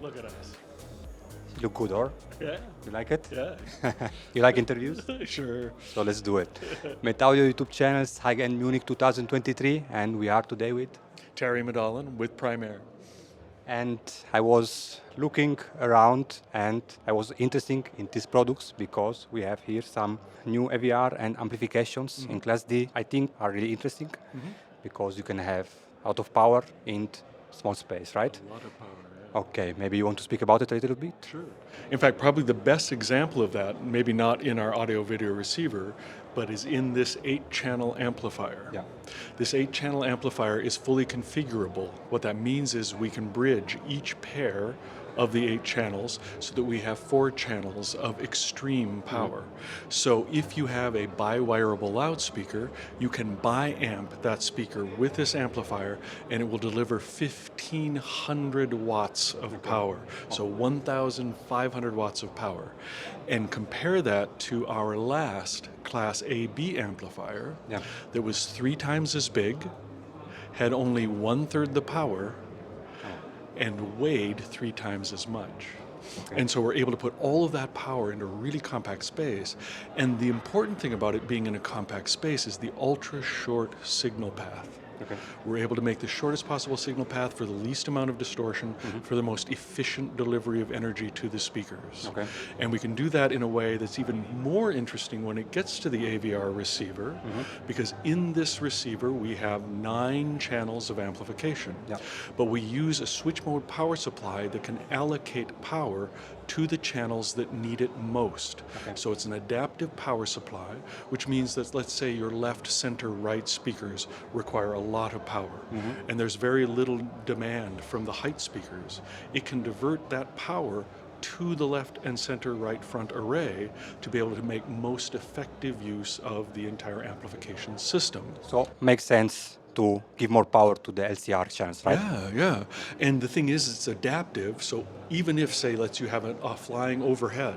Look at us. You look good, or? Yeah. You like it? Yeah. You like interviews? Sure. So let's do it. Met Audio YouTube channels, High-End Munich 2023, and we are today with. Terry Medalen with Primare. And I was looking around and I was interested in these products because we have here some new AVR and amplifications in Class D I think are really interesting because you can have a lot of power in small space, right? A lot of power. Yeah. Okay, maybe you want to speak about it a little bit? Sure. In fact, probably the best example of that, maybe not in our audio-video receiver, but is in this 8-channel amplifier. Yeah. This 8-channel amplifier is fully configurable. What that means is we can bridge each pair of the 8 channels so that we have 4 channels of extreme power. So if you have a bi-wireable loudspeaker, you can bi-amp that speaker with this amplifier and it will deliver 1,500 watts of power. So 1,500 watts of power. And compare that to our last Class AB amplifier that was 3 times as big, had only 1/3 the power, and weighed 3 times as much. Okay. And so we're able to put all of that power into a really compact space. And the important thing about it being in a compact space is the ultra short signal path. Okay. We're able to make the shortest possible signal path for the least amount of distortion, for the most efficient delivery of energy to the speakers. Okay. And we can do that in a way that's even more interesting when it gets to the AVR receiver, because in this receiver we have 9 channels of amplification. Yeah. But we use a switch mode power supply that can allocate power to the channels that need it most. Okay. So it's an adaptive power supply, which means that, let's say, your left, center, right speakers require a lot of power, and there's very little demand from the height speakers. It can divert that power to the left and center right front array to be able to make most effective use of the entire amplification system. So makes sense to give more power to the LCR channels, right? Yeah. And the thing is, it's adaptive, so even if, say, you have a flying overhead,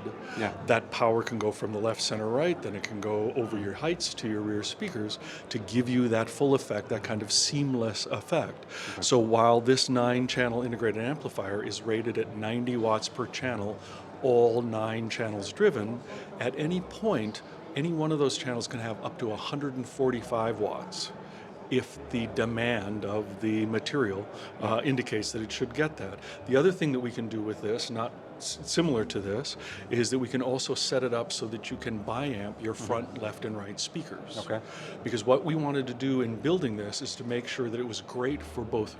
that power can go from the left, center, right, then it can go over your heights to your rear speakers to give you that full effect, that kind of seamless effect. Okay. So while this 9-channel integrated amplifier is rated at 90 watts per channel, all 9 channels driven, at any point, any one of those channels can have up to 145 watts. If the demand of the material indicates that it should get that. The other thing that we can do with this, not similar to this, is that we can also set it up so that you can bi-amp your front, left, and right speakers. Okay. Because what we wanted to do in building this is to make sure that it was great for both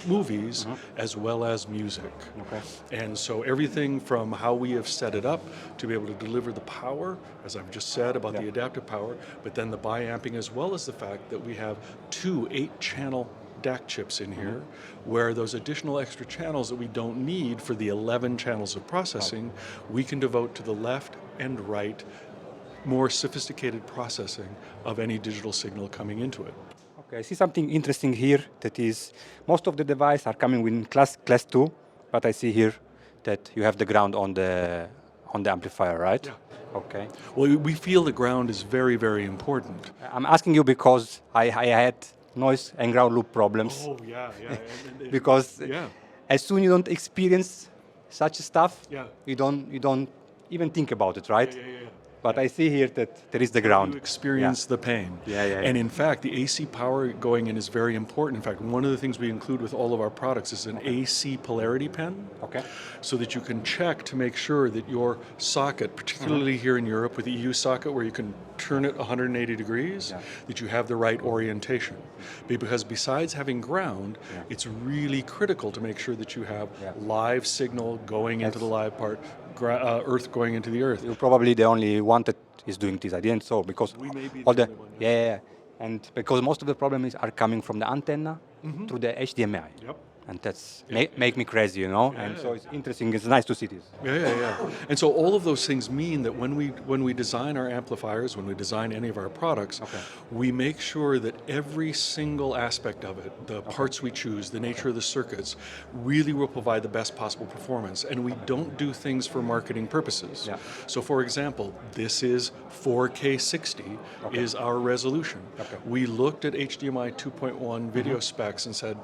movies as well as music. Okay. And so everything from how we have set it up to be able to deliver the power, as I've just said about the adaptive power, but then the bi-amping, as well as the fact that we have 2 8-channel DAC chips in here, where those additional extra channels that we don't need for the 11 channels of processing, we can devote to the left and right, more sophisticated processing of any digital signal coming into it. Okay, I see something interesting here, that is, most of the devices are coming with class 2, but I see here that you have the ground on the amplifier, right? Yeah. Okay. Well, we feel the ground is very, very important. I'm asking you because I had noise and ground loop problems. Oh, yeah. Because as soon you don't experience such stuff, you don't even think about it, right? Yeah. But I see here that there is the ground. You experience the pain. Yeah. And in fact, the AC power going in is very important. In fact, one of the things we include with all of our products is an AC polarity pen. Okay. So that you can check to make sure that your socket, particularly here in Europe with the EU socket where you can turn it 180 degrees, that you have the right orientation. Because besides having ground, it's really critical to make sure that you have live signal going into the live part, earth going into the earth. You're probably the only one that is doing this. I didn't so because we may be all the only one, and because most of the problems are coming from the antenna through the HDMI. Yep. and that's make me crazy, you know. And so it's interesting. It's nice to see this. Yeah. And so all of those things mean that when we design our amplifiers, when we design any of our products, we make sure that every single aspect of it, the parts we choose, the nature of the circuits, really will provide the best possible performance. And we don't do things for marketing purposes. Yeah. So for example, this is 4K 60 is our resolution. We looked at HDMI 2.1 video specs and said,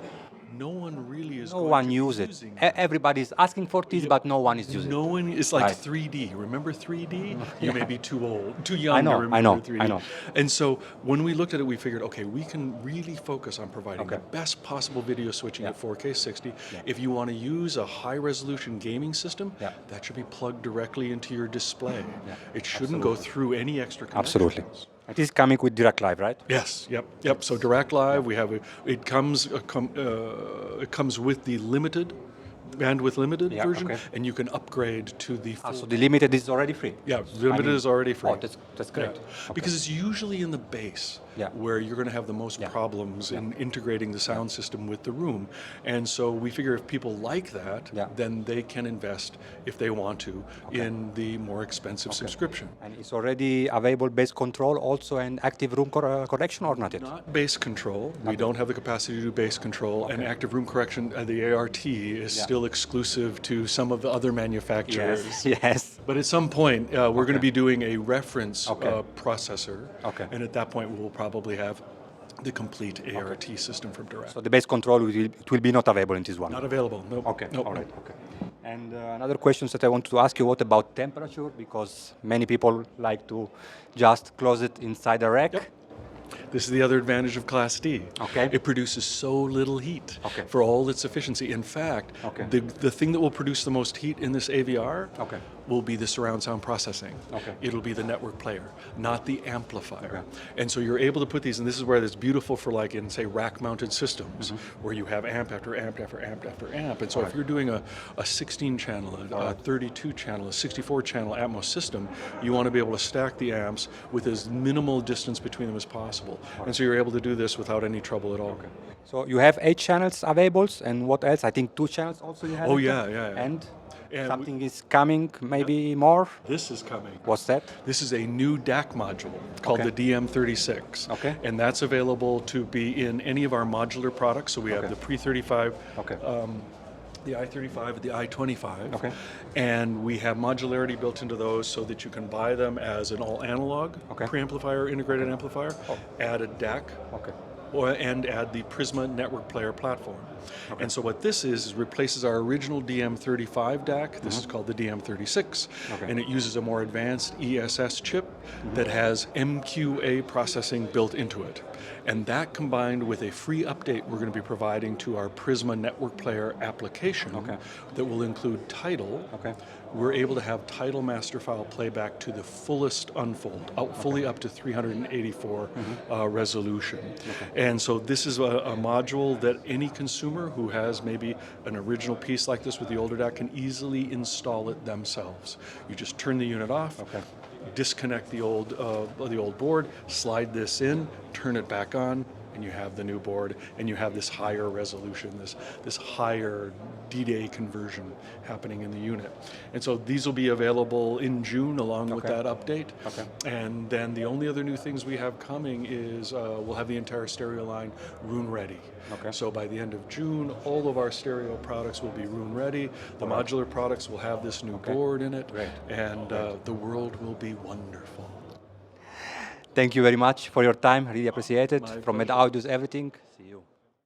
no one really is. No one uses it. Using Everybody is asking for this, but no one is using it. No one is like Right. 3D. Remember 3D? You may be too old, too young to remember I know, 3D. I know. And so when we looked at it, we figured, okay, we can really focus on providing the best possible video switching at 4K 60. If you want to use a high-resolution gaming system, that should be plugged directly into your display. It shouldn't go through any extra connections. Absolutely. It is coming with Direct Live, right? Yes. Yep. So Direct Live, we have it comes with the limited bandwidth limited version, and you can upgrade to the full. So the limited is already free. Yeah, limited is already free. Oh, that's great. Because it's usually in the base where you're going to have the most problems in integrating the sound system with the room. And so we figure if people like that, then they can invest, if they want to, in the more expensive subscription. And it's already available bass control also and active room correction or not yet? Not bass control. We don't have the capacity to do bass control. And active room correction, the ART, is still exclusive to some of the other manufacturers. Yes. But at some point, we're going to be doing a reference processor. And at that point, we'll probably have the complete ART system from Direct. So the bass control will be not available in this one? Not available, no. Okay, all right. Okay. And another question that I want to ask you, what about temperature? Because many people like to just close it inside the rack. This is the other advantage of Class D. It produces so little heat for all its efficiency. In fact, the thing that will produce the most heat in this AVR will be the surround sound processing. It'll be the network player, not the amplifier. And so you're able to put these, and this is where it's beautiful for like in, say, rack-mounted systems, where you have amp after amp after amp after amp. And so if you're doing a 16-channel, a 32-channel, a 64-channel Atmos system, you want to be able to stack the amps with as minimal distance between them as possible. And so you're able to do this without any trouble at all. So you have 8 channels available, and what else? I think 2 channels also you have. Oh, yeah. And something is coming, maybe more? This is coming. What's that? This is a new DAC module called the DM36. And that's available to be in any of our modular products. So we have the Pre-35, the I-35, the I-25. And we have modularity built into those so that you can buy them as an all-analog preamplifier, integrated amplifier, add a DAC, and add the Prisma network player platform. And so what this is replaces our original DM35 DAC. This is called the DM36, and it uses a more advanced ESS chip that has MQA processing built into it. And that combined with a free update we're going to be providing to our Prisma network player application that will include Tidal. We're able to have Tidal master file playback to the fullest unfold, fully up to 384 resolution. And so this is a module that any consumer who has maybe an original piece like this with the older DAC can easily install it themselves. You just turn the unit off, disconnect the old board, slide this in, turn it back on, and you have the new board, and you have this higher resolution, this higher D-Day conversion happening in the unit. And so these will be available in June along with that update. And then the only other new things we have coming is we'll have the entire stereo line room ready. So by the end of June, all of our stereo products will be room ready. The modular products will have this new board in it, and the world will be wonderful. Thank you very much for your time. Really appreciate it. From Med Audio's everything. See you.